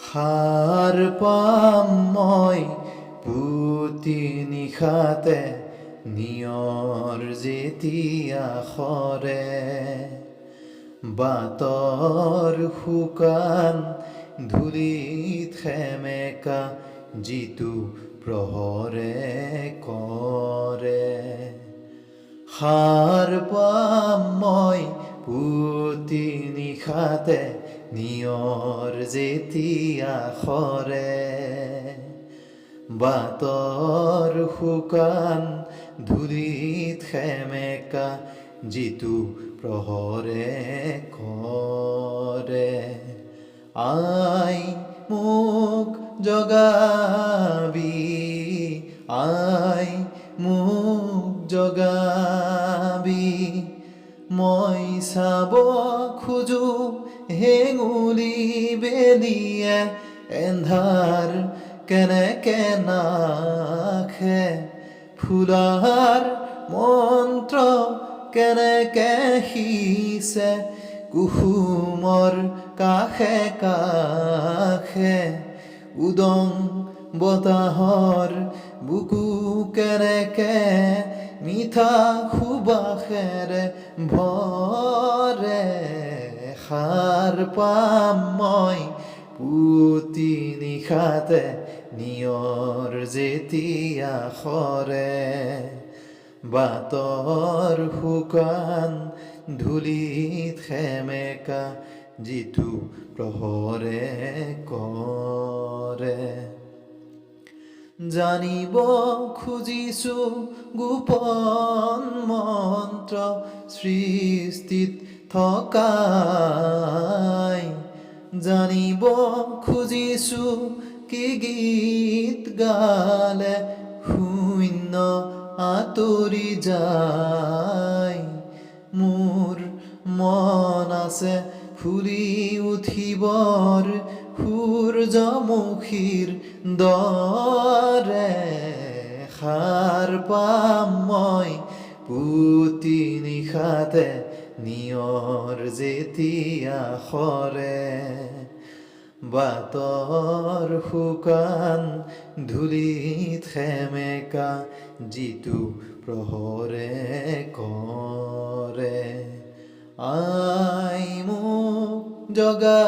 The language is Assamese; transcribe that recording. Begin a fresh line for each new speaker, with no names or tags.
সাৰ পাম মই পুতি নিশাতে নিয়ৰ যেতিয়া সৰে বাটৰ শুকান ধূলিত সেমেকা যিটো প্ৰহৰে কৰে সাৰ পাম মই পুতি নিশাতে নিয়ৰ যেতিয়া সৰে বাটৰ শুকান ধূলিত সেমেকা যিটো প্ৰহৰে কৰে আই মোক জগাবি আই মোক জগাবি মই চাব খোজো হেঙুলি বেলিয়ে এন্ধাৰ কেনেকে নাখে ফুলাৰ মন্ত্ৰ কেনেকে সিঁচে কুসুমৰ কাষে কাষে উদং বতাহৰ বুকু কেনেকে মিঠা সুবাসেৰে ভৰে সাৰ পাম মই পুতি নিশাতে নিয়ৰ যেতিয়া সৰে বাটৰ শুকান ধূলিত সেমেকা যিটো প্ৰহৰে কৰে জানিব খুজিছো গোপন মন্ত্ৰ সৃষ্টিত থকাই জানিব খুজিছো কি গীত গালে শূন্য আঁতৰি যায় মোৰ মন আছে ফুলি উঠিবৰ সূৰ্যমুখীৰ দৰে সাৰ পাম মই পুতি নিশাতে নিয়ৰ যেতিয়া সৰে বাটৰ শুকান ধূলিত সেমেকা যিটো প্ৰহৰে কৰে আই মোক জগা